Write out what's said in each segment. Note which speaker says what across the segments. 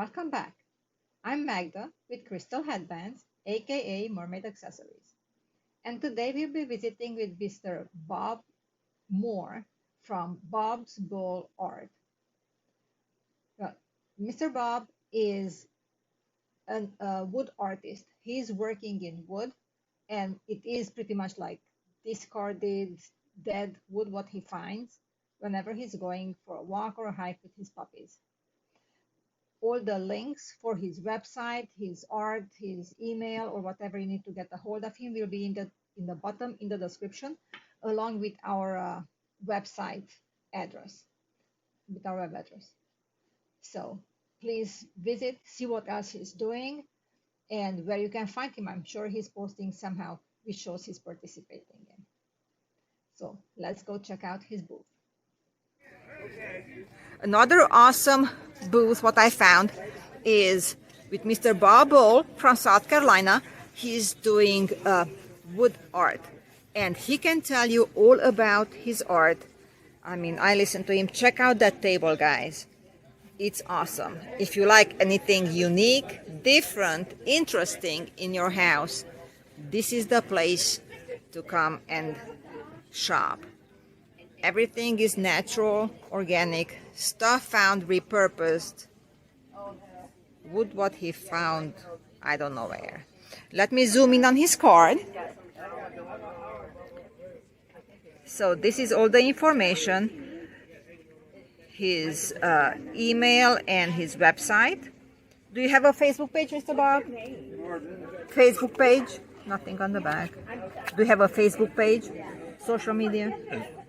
Speaker 1: Welcome back. I'm Magda with Crystal Headbands, aka Mermaid Accessories. And today we'll be visiting with Mr. Bob Moore from Bob's Burl Art. Mr. Bob is a wood artist. He's working in wood, and it is pretty much like discarded, dead wood what he finds whenever he's going for a walk or a hike with his puppies. All the links for his website, his art, his email, or whatever you need to get a hold of him will be in the bottom in the description, along with our website address, with our web address. So please visit, see what else he's doing, and where you can find him. I'm sure he's posting somehow which shows he's participating in. So let's go check out his booth. Another awesome booth what I found is with Mr. Bob Burl from South Carolina. He's doing wood art, and he can tell you all about his art. I mean, I listen to him. Check out that table, guys. It's awesome. If you like anything unique, different, interesting in your house, this is the place to come and shop. Everything is natural, organic, stuff found repurposed. Wood what he found, I don't know where. Let me zoom in on his card. So this is all the information, his email and his website. Do you have a Facebook page, Mr. Bob? Facebook page? Nothing on the back. Do you have a Facebook page? Social media?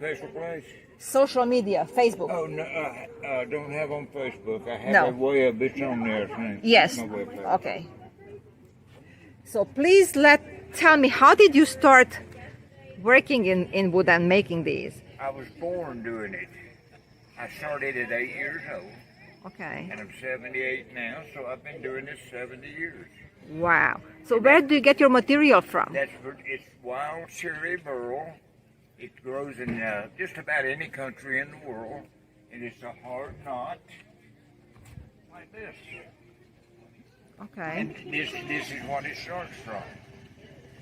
Speaker 2: Facebook page?
Speaker 1: Social media, Facebook.
Speaker 2: Oh, no, I don't have on Facebook. I have a web, it's on there.
Speaker 1: Yes. Okay. So please tell me, how did you start working in wood and making these?
Speaker 2: I was born doing it. I started at 8 years old.
Speaker 1: Okay.
Speaker 2: And I'm 78 now, so I've been doing this 70 years.
Speaker 1: Wow. So where do you get your material from?
Speaker 2: It's wild cherry burl. It grows in just about any country in the world. And it's a hard knot, like this.
Speaker 1: Okay.
Speaker 2: And this is what it starts from.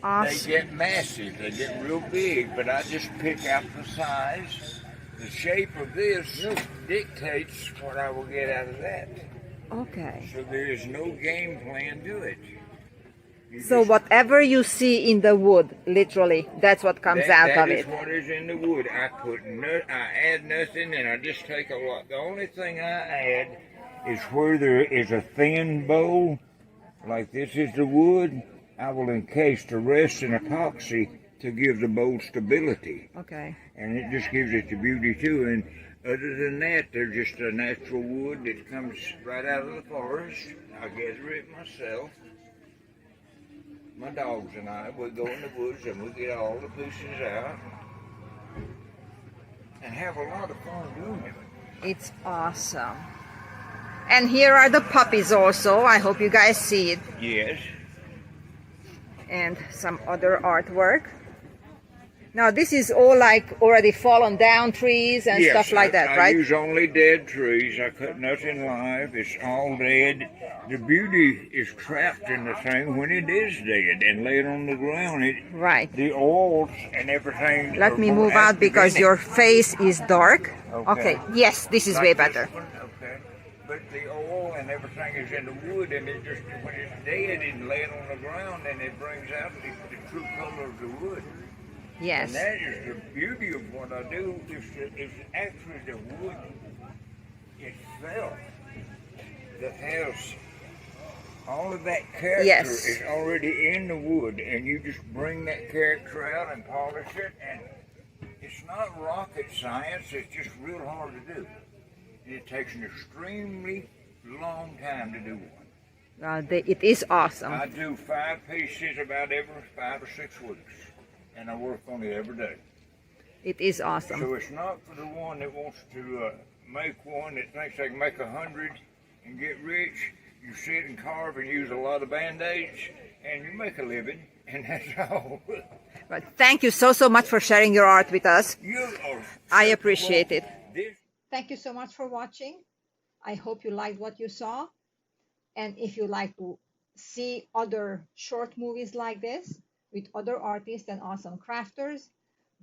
Speaker 1: Awesome.
Speaker 2: They get massive, they get real big, but I just pick out the size. The shape of this dictates what I will get out of that.
Speaker 1: Okay.
Speaker 2: So there is no game plan to it.
Speaker 1: So whatever you see in the wood, literally, that's what comes out of it.
Speaker 2: That is what is in the wood. I add nothing, and I just take a lot. The only thing I add is where there is a thin bowl, like this is the wood, I will encase the rest in epoxy to give the bowl stability.
Speaker 1: Okay.
Speaker 2: And it just gives it the beauty too. And other than that, they're just a natural wood that comes right out of the forest. I gather it myself. My dogs and I, we go in the woods and we get all the pieces out and have a lot of fun doing it.
Speaker 1: It's awesome. And here are the puppies also. I hope you guys see it.
Speaker 2: Yes.
Speaker 1: And some other artwork. Now this is all like already fallen down trees and stuff like that, right?
Speaker 2: I use only dead trees. I cut nothing live. It's all dead. The beauty is trapped in the thing when it is dead and laid on the ground.
Speaker 1: Right.
Speaker 2: The oils and everything.
Speaker 1: Let me move out because your face is dark. Okay. Yes, this is way better.
Speaker 2: Okay. But the oil and everything is in the wood, and it just when it's dead and laid on the ground, and it brings out the true color of the wood.
Speaker 1: Yes.
Speaker 2: And that is the beauty of what I do, is actually the wood itself that has all of that character is already in the wood, and you just bring that character out and polish it, and it's not rocket science, it's just real hard to do. And it takes an extremely long time to do one.
Speaker 1: It is awesome.
Speaker 2: I do 5 pieces about every 5 or 6 weeks. And I work on it every day.
Speaker 1: It is awesome.
Speaker 2: So it's not for the one that wants to make one that thinks they can make 100 and get rich. You sit and carve and use a lot of Band-Aids, and you make a living, and that's all.
Speaker 1: But thank you so much for sharing your art with us. I appreciate it. Thank you so much for watching. I hope you liked what you saw. And if you like to see other short movies like this with other artists and awesome crafters,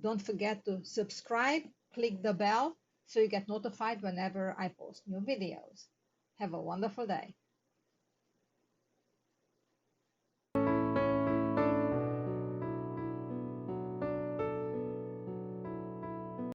Speaker 1: don't forget to subscribe, click the bell so you get notified whenever I post new videos. Have a wonderful day.